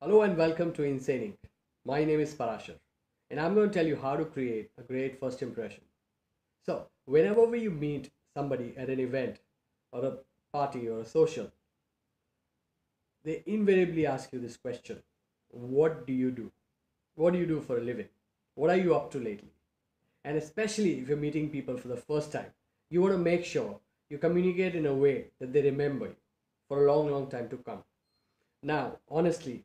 Hello and welcome to Insane Inc. My name is Parashar and I'm going to tell you how to create a great first impression. So, whenever you meet somebody at an event or a party or a social, they invariably ask you this question: what do you do? What do you do for a living? What are you up to lately? And especially if you're meeting people for the first time, you want to make sure you communicate in a way that they remember you for a long, long time to come. Now, honestly,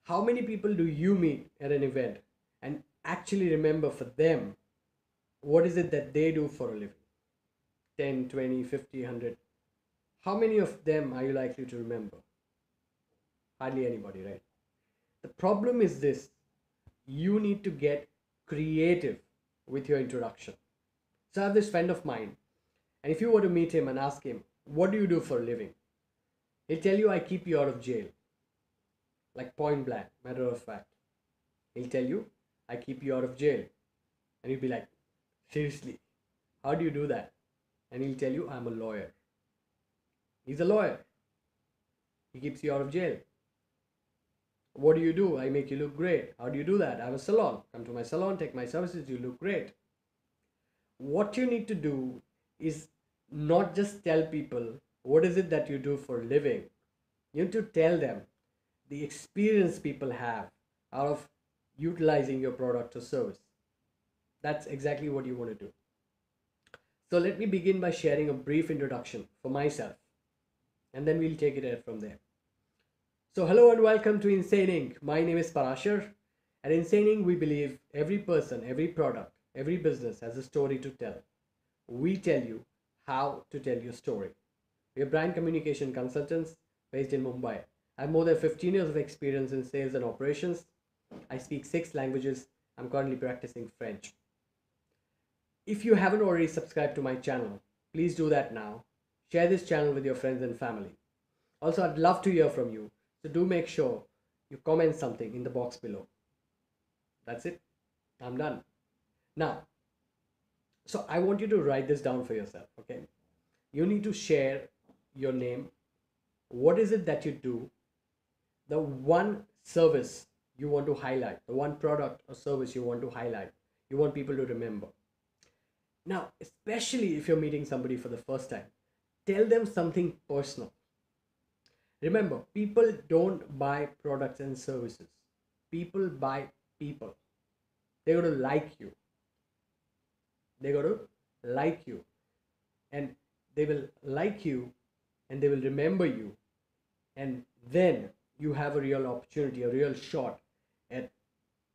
how many people do you meet at an event and actually remember for them what is it that they do for a living? 10, 20, 50, 100. How many of them are you likely to remember? Hardly anybody, right? The problem is this: you need to get creative with your introduction. So I have this friend of mine, and if you were to meet him and ask him, what do you do for a living? He'll tell you, I keep you out of jail. Like point blank, matter of fact. He'll tell you, I keep you out of jail. And you'll be like, seriously, how do you do that? And he'll tell you, I'm a lawyer. He's a lawyer. He keeps you out of jail. What do you do? I make you look great. How do you do that? I have a salon. Come to my salon, take my services, you look great. What you need to do is not just tell people what is it that you do for a living. You need to tell them the experience people have out of utilizing your product or service. That's exactly what you want to do. So let me begin by sharing a brief introduction for myself, and then we'll take it from there. So hello and welcome to Insane Inc. My name is Parashar. At Insane Inc. we believe every person, every product, every business has a story to tell. We tell you how to tell your story. We are brand communication consultants based in Mumbai. I have more than 15 years of experience in sales and operations. I speak 6 languages. I'm currently practicing French. If you haven't already subscribed to my channel, please do that now. Share this channel with your friends and family. Also, I'd love to hear from you, so do make sure you comment something in the box below. That's it. I'm done. Now, so I want you to write this down for yourself, okay? You need to share your name. What is it that you do? The one service you want to highlight, the one product or service you want to highlight, you want people to remember. Now, especially if you're meeting somebody for the first time, tell them something personal. Remember, people don't buy products and services. People buy people. They're going to like you. They're going to like you. And they will like you and they will remember you. And then you have a real opportunity, a real shot at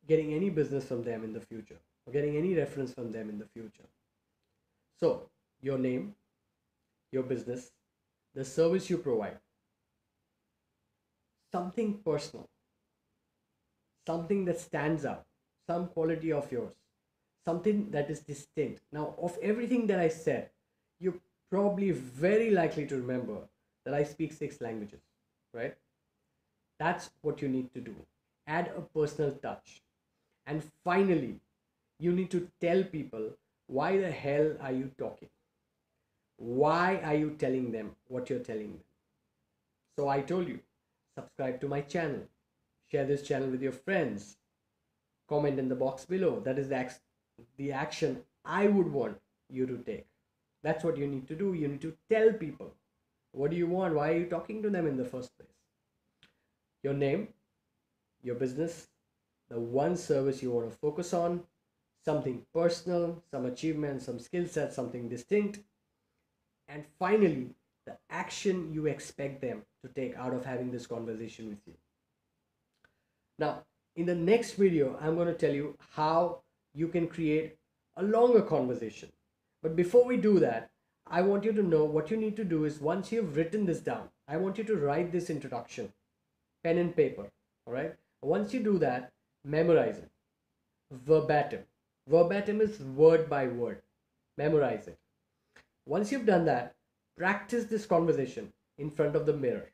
getting any business from them in the future or getting any reference from them in the future. So, your name, your business, the service you provide, something personal, something that stands out, some quality of yours, something that is distinct. Now, of everything that I said, you're probably very likely to remember that I speak 6 languages, right? That's what you need to do. Add a personal touch. And finally, you need to tell people, why the hell are you talking? Why are you telling them what you're telling them? So I told you, subscribe to my channel, share this channel with your friends, comment in the box below. That is the action I would want you to take. That's what you need to do. You need to tell people, what do you want? Why are you talking to them in the first place? Your name, your business, the one service you want to focus on, something personal, some achievement, some skill set, something distinct, and finally, the action you expect them to take out of having this conversation with you. Now, in the next video, I'm going to tell you how you can create a longer conversation. But before we do that, I want you to know what you need to do is, once you've written this down, I want you to write this introduction, pen and paper, all right? Once you do that, memorize it, verbatim. Verbatim is word by word. Memorize it. Once you've done that, practice this conversation in front of the mirror.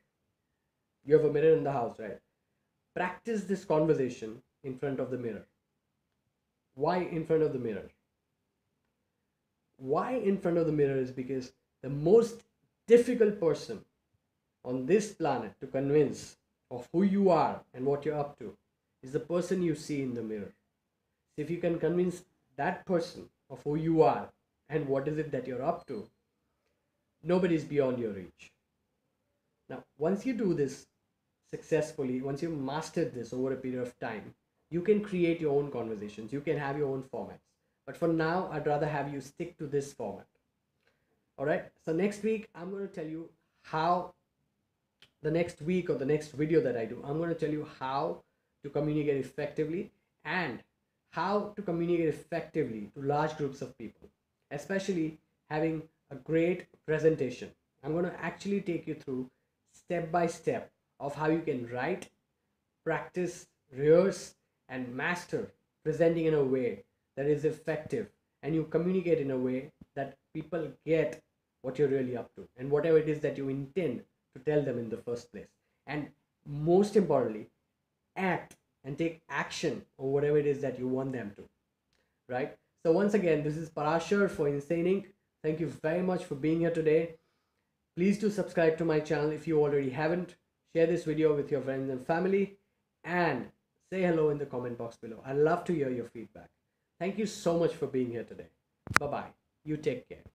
You have a mirror in the house, right? Practice this conversation in front of the mirror. Why in front of the mirror? Why in front of the mirror is because the most difficult person on this planet to convince of who you are and what you're up to is the person you see in the mirror. So if you can convince that person of who you are and what is it that you're up to, nobody's beyond your reach. Now, once you do this successfully, once you've mastered this over a period of time, you can create your own conversations, you can have your own formats. But for now, I'd rather have you stick to this format. All right. So next week, I'm going to tell you how, the next week or the next video that I do, I'm going to tell you how to communicate effectively and how to communicate effectively to large groups of people, especially having a great presentation. I'm going to actually take you through step by step of how you can write, practice, rehearse, and master presenting in a way that is effective, and you communicate in a way that people get what you're really up to and whatever it is that you intend to tell them in the first place. And most importantly, act and take action on whatever it is that you want them to, right? So once again, this is Parashar for Insane Inc. Thank you very much for being here today. Please do subscribe to my channel if you already haven't. Share this video with your friends and family, and say hello in the comment box below. I'd love to hear your feedback. Thank you so much for being here today. Bye-bye. You take care.